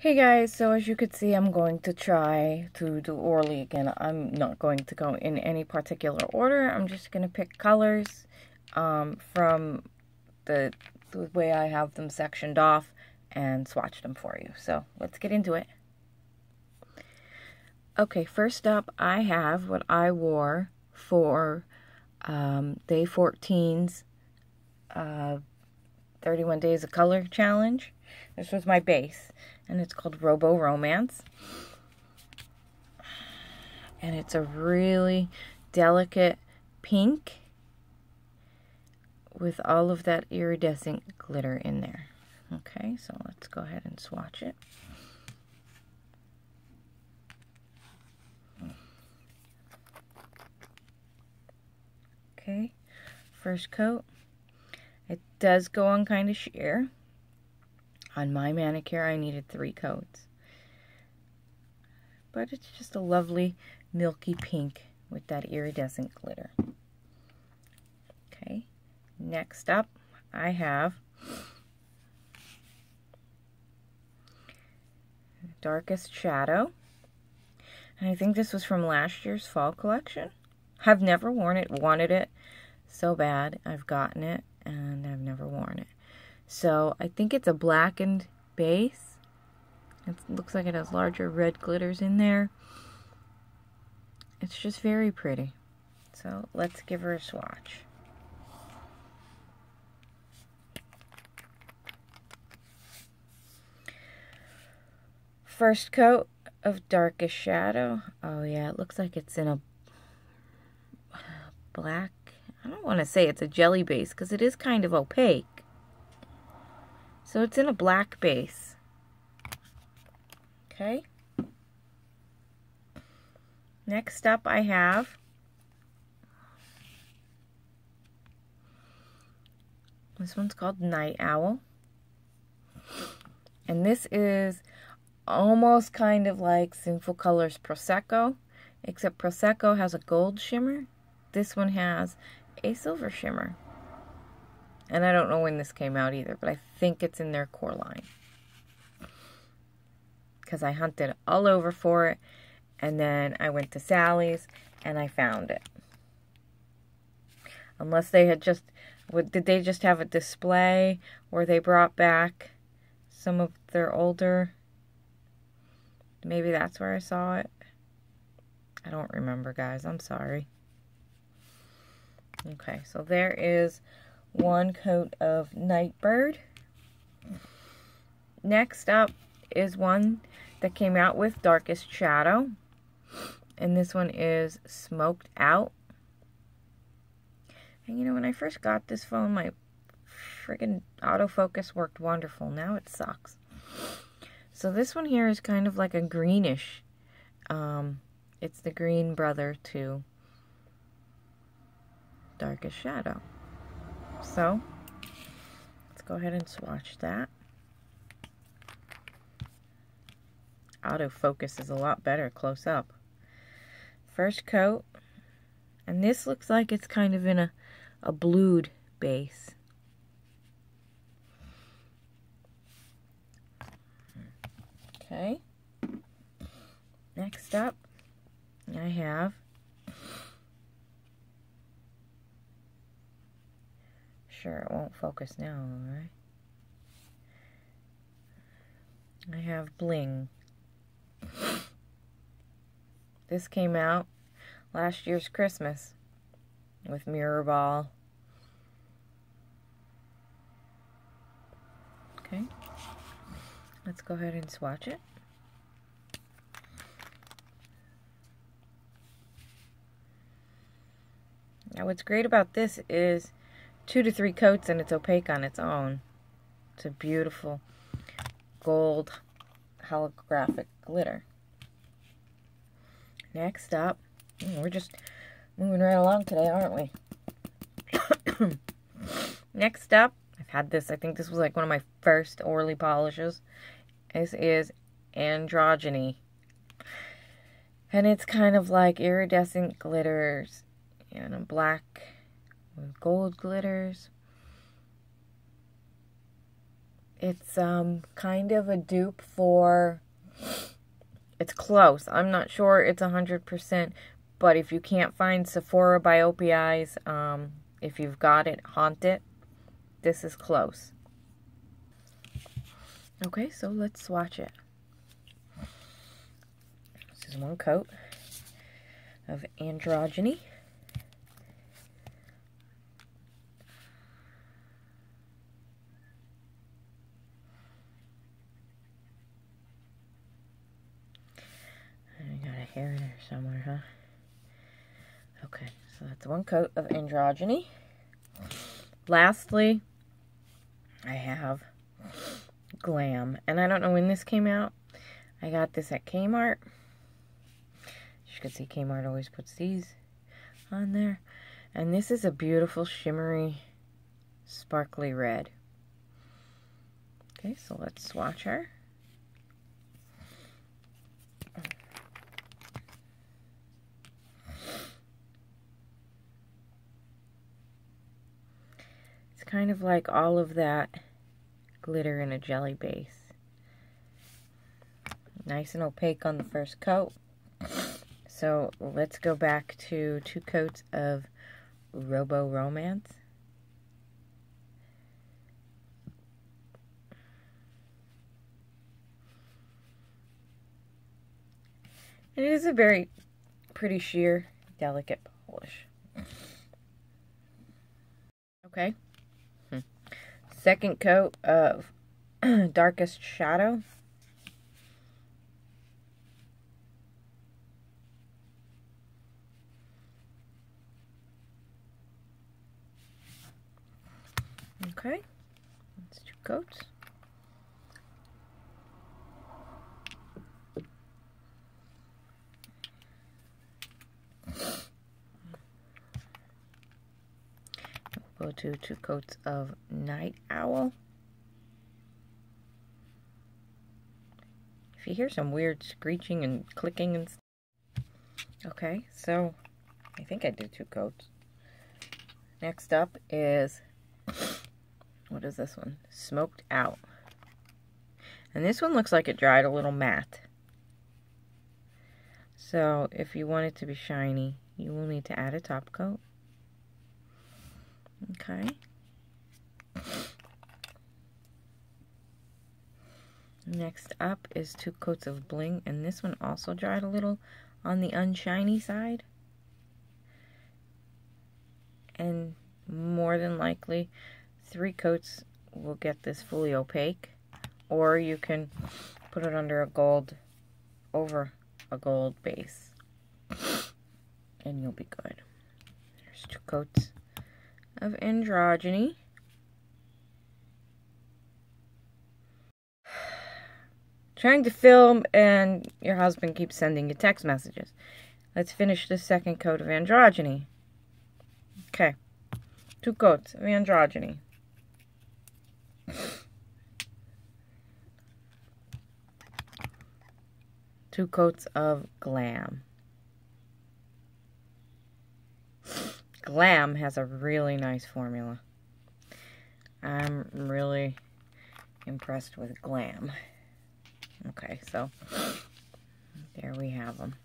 Hey guys, so as you could see, I'm going to try to do Orly again. I'm not going to go in any particular order. I'm just going to pick colors from the way I have them sectioned off and swatch them for you. So let's get into it. Okay, first up, I have what I wore for day 14's 31 Days of Color Challenge. This was my base, and it's called Robo Romance. And it's a really delicate pink with all of that iridescent glitter in there. Okay, so let's go ahead and swatch it. Okay, first coat. It does go on kind of sheer. On my manicure, I needed 3 coats. But it's just a lovely milky pink with that iridescent glitter. Okay, next up, I have Darkest Shadow. And I think this was from last year's fall collection. I've never worn it, wanted it so bad. I've gotten it, and I've never worn it. So I think it's a blackened base. It looks like it has larger red glitters in there. It's just very pretty. So let's give her a swatch. First coat of Darkest Shadow. Oh yeah, it looks like it's in a black, I don't want to say it's a jelly base because it is kind of opaque. So it's in a black base. Okay. Next up I have this one's called Nite Owl. And this is almost kind of like Sinful Colors Prosecco, except Prosecco has a gold shimmer. This one has a silver shimmer. And I don't know when this came out either, but I think it's in their core line. Because I hunted all over for it, and then I went to Sally's, and I found it. Unless they had just, did they just have a display where they brought back some of their older, maybe that's where I saw it. I don't remember, guys, I'm sorry. Okay, so there is one coat of Nightbird. Next up is one that came out with Darkest Shadow. And this one is Smoked Out. And you know, when I first got this phone, my friggin' autofocus worked wonderful. Now it sucks. So this one here is kind of like a greenish. It's the green brother to Darkest Shadow. So, let's go ahead and swatch that. Autofocus is a lot better close up. First coat. And this looks like it's kind of in a blued base. Okay. Next up, I have sure it won't focus now, alright? I have Bling. This came out last year's Christmas with Mirror Ball. Okay. Let's go ahead and swatch it. Now what's great about this is 2 to 3 coats and it's opaque on its own. It's a beautiful gold holographic glitter. Next up, we're just moving right along today, aren't we? Next up, I've had this, I think this was like one of my first Orly polishes. This is Androgynie. And it's kind of like iridescent glitters and a black with gold glitters. It's kind of a dupe for, it's close. I'm not sure it's 100%, but if you can't find Sephora by Opie Eyes, if you've got it, haunt it. This is close. Okay, so let's swatch it. This is one coat of Androgynie. I got a hair in there somewhere, huh? Okay, so that's one coat of Androgynie. Lastly, I have Glam. And I don't know when this came out. I got this at Kmart. As you can see, Kmart always puts these on there. And this is a beautiful shimmery, sparkly red. Okay, so let's swatch her. It's kind of like all of that glitter in a jelly base. Nice and opaque on the first coat. So let's go back to 2 coats of Robo Romance. And it is a very pretty sheer, delicate polish. Okay. Second coat of Darkest Shadow. Okay, that's 2 coats. We'll go to 2 coats of Nite Owl. If you hear some weird screeching and clicking and stuff. Okay, so I think I did 2 coats. Next up is, what is this one? Smoked Out. And this one looks like it dried a little matte. So if you want it to be shiny, you will need to add a top coat. Okay. Next up is 2 coats of Bling, and this one also dried a little on the unshiny side. And more than likely, 3 coats will get this fully opaque, or you can put it under a gold, over a gold base, and you'll be good. There's 2 coats of Androgynie. Trying to film and your husband keeps sending you text messages. Let's finish the second coat of Androgynie. Okay, 2 coats of Androgynie. 2 coats of Glam. Glam has a really nice formula. I'm really impressed with Glam. Okay, so there we have them.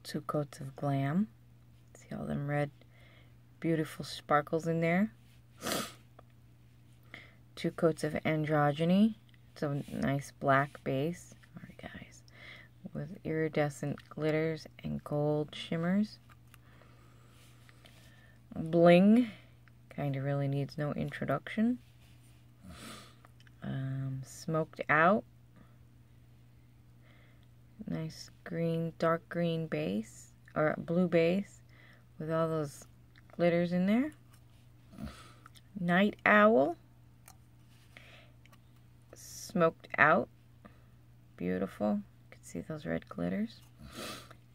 Two coats of Glam. See all them red, beautiful sparkles in there. 2 coats of Androgynie. It's a nice black base. Alright, guys. With iridescent glitters and gold shimmers. Bling. Kind of really needs no introduction. Smoked Out. Nice green, dark green base. Or blue base. With all those glitters in there. Nite Owl. Smoked Out. Beautiful. You can see those red glitters.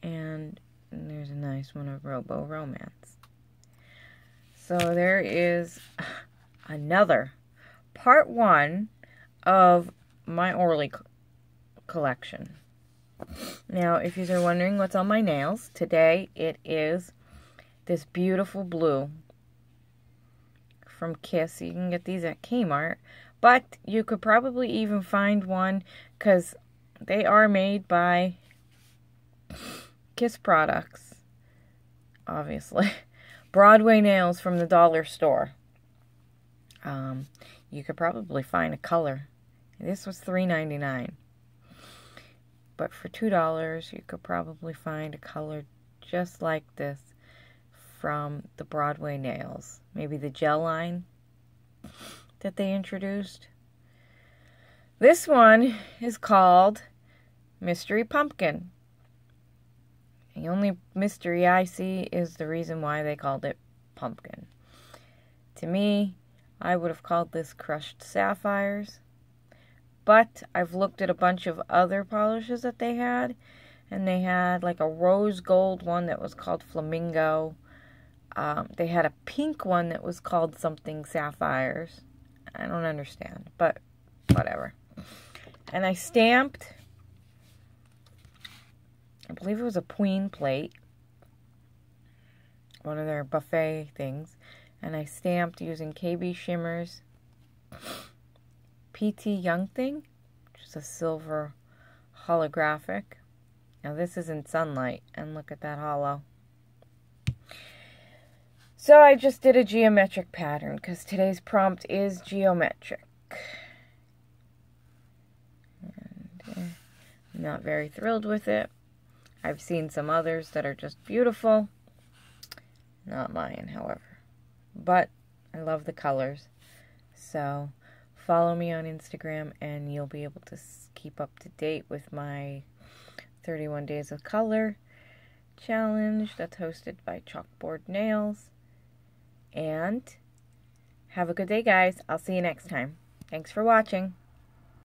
And there's a nice one of Robo Romance. So there is another part 1 of my Orly collection. Now, if you are wondering what's on my nails, today it is this beautiful blue. from Kiss. You can get these at Kmart. But you could probably even find one, because they are made by Kiss products, obviously. Broadway nails from the dollar store. You could probably find a color. This was $3.99. But for $2, you could probably find a color just like this from the Broadway nails. Maybe the gel line that they introduced. This one is called Mystery Pumpkin. The only mystery I see is the reason why they called it pumpkin. To me, I would have called this Crushed Sapphires. But I've looked at a bunch of other polishes that they had. And they had like a rose gold one that was called Flamingo. They had a pink one that was called something Sapphires. I don't understand, but whatever. And I stamped, I believe it was a queen plate, one of their buffet things, and I stamped using KB Shimmer's PT Young Thing, which is a silver holographic. Now this is in sunlight, and look at that hollow. So I just did a geometric pattern, because today's prompt is geometric. And I'm not very thrilled with it. I've seen some others that are just beautiful. Not mine, however. But I love the colors. So follow me on Instagram and you'll be able to keep up to date with my 31 Days of Color challenge that's hosted by Chalkboard Nails. And have a good day, guys. I'll see you next time. Thanks for watching.